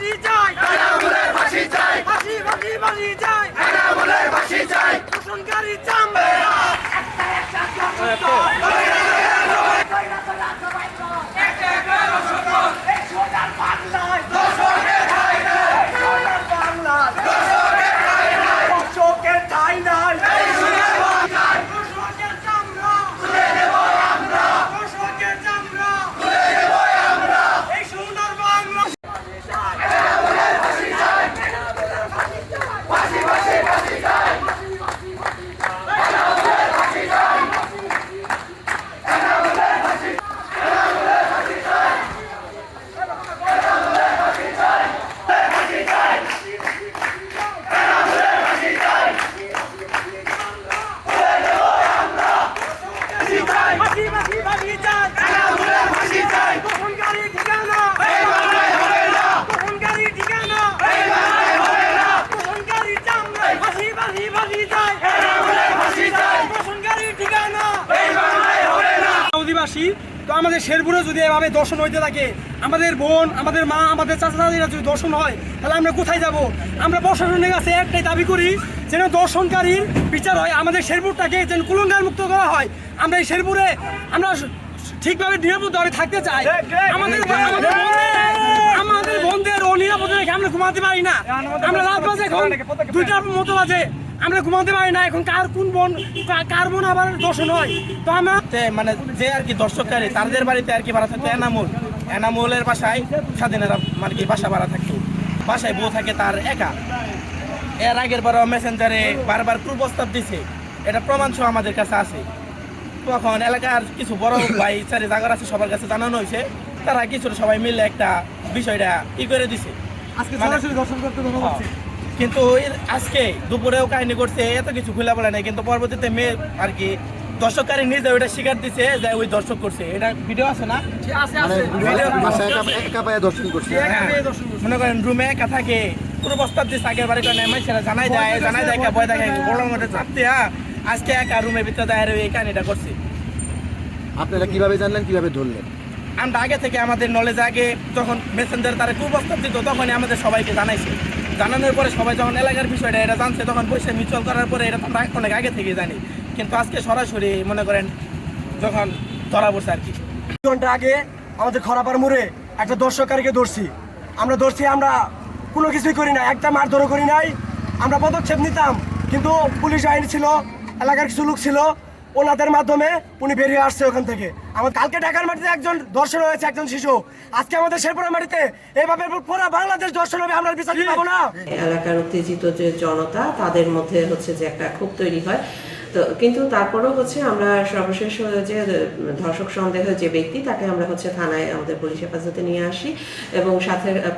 ফাঁসি চাই, এনামুলের ফাঁসি চাই, ফাঁসি ফাঁসি ফাঁসি চাই, এনামুলের ফাঁসি চাই। শোষণকারী চামড়া তো আমাদের শেরপুরে যদি এভাবে দর্শন হইতে থাকে, আমাদের বোন, আমাদের মা, আমাদের চাচা চাচিরা যদি দর্শন হয়, তাহলে আমরা কোথায় যাব? আমরা প্রশাসনের কাছে একটাই দাবি করি, যেন দর্শনকারীর বিচার হয়, আমাদের শেরপুরটাকে যেন কুলঙ্গার মুক্ত করা হয়। আমরা এই শেরপুরে আমরা ঠিকভাবে নিরাপদভাবে থাকতে চাই। আমাদের বোনদের অনিরাপদ রেখে আমরা ঘুমাতে পারি না। আমরা রাত বাজে এখন 2টার মতো বাজে, আমরা ঘুমাতে পারি না। এখন কার কোন বোন কার বোন আবার দর্শন হয়, তো আমরা মানে যে আর কি দর্শককারী তাদের বাড়িতে আর কি ভাড়া থাকতো এনামুলের বাসায় স্বাধীনেরা মানে কি বাসা ভাড়া থাকতো, বাসায় বউ থাকে তার একা। এর আগের বার মেসেঞ্জারে বারবার কুপ্রস্তাব দিছে, এটা প্রমাণ সহ আমাদের কাছে আছে। তখন এলাকার কিছু বড় ভাই চারি জায়গার আছে, সবার কাছে জানানো হয়েছে, তারা কিছু সবাই মিলে একটা বিষয়টা করে দিছে। কিন্তু আজকে দুপুরেও কাহিনী করছে, এত কিছু খুলে বলে নাই, কিন্তু পরবর্তীতে মেয়ে আর কি দর্শককারী নিজে ওইটা স্বীকার দিছে যে ওই দর্শক করছে। এটা ভিডিও আছে না, মনে করেন রুমে একা থাকে, কোনো প্রস্তাব দিচ্ছে আগের বাড়ি করে সেটা জানাই দেয় ভয় দেখে বড় মধ্যে চাপতে। আজকে একা রুমের ভিতরে দাঁড়িয়ে এই কাহিনীটা করছে। আপনারা কিভাবে জানলেন, কিভাবে ধরলেন? আমরা আগে থেকে আমাদের নলেজ আগে যখন মেসেঞ্জার তারা কুপ্রস্তাব দিত, তখনই আমাদের সবাইকে জানাইছে। জানানোর পরে সবাই যখন এলাকার বিষয়টা এটা জানছে, তখন পয়সা মিউচুয়াল করার পরে এটা আমরা অনেক আগে থেকে জানি। কিন্তু আজকে সরাসরি মনে করেন যখন ধরা পড়ছে আর কি, 2 ঘন্টা আগে আমাদের খরাপার মোড়ে একটা দর্শককারীকে ধরছি। আমরা কোনো কিছুই করি না, একটা মারধরও করি নাই। আমরা পদক্ষেপ নিতাম, কিন্তু পুলিশ আইন ছিল, এলাকার কিছু লোক ছিল, ওনাদের মাধ্যমে উনি বেরিয়ে আসছে ওখান থেকে। আমার কালকে ঢাকার মাটিতে একজন দর্শন হয়েছে, একজন শিশু। আজকে আমাদের শেরপুরের মাটিতে এভাবে পুরো বাংলাদেশ দর্শন হবে, আমরা বিচার পাবো না। এলাকার উত্তেজিত যে জনতা, তাদের মধ্যে হচ্ছে যে একটা ক্ষোভ তৈরি হয়। তো কিন্তু তারপরেও হচ্ছে আমরা সর্বশেষ যে ধর্ষক সন্দেহ যে ব্যক্তি, তাকে আমরা হচ্ছে থানায় আমাদের পুলিশ হেফাজতে নিয়ে আসি, এবং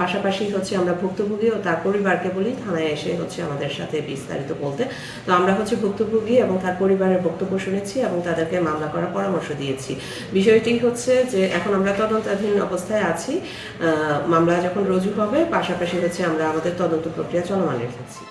পাশাপাশি হচ্ছে আমরা ভুক্তভোগী ও তার পরিবারকে বলি থানায় এসে হচ্ছে আমাদের সাথে বিস্তারিত বলতে। তো আমরা হচ্ছে ভুক্তভোগী এবং তার পরিবারের বক্তব্য শুনেছি এবং তাদেরকে মামলা করার পরামর্শ দিয়েছি। বিষয়টি হচ্ছে যে এখন আমরা তদন্তাধীন অবস্থায় আছি, মামলা যখন রুজু হবে পাশাপাশি হচ্ছে আমরা আমাদের তদন্ত প্রক্রিয়া চলমান রেখেছি।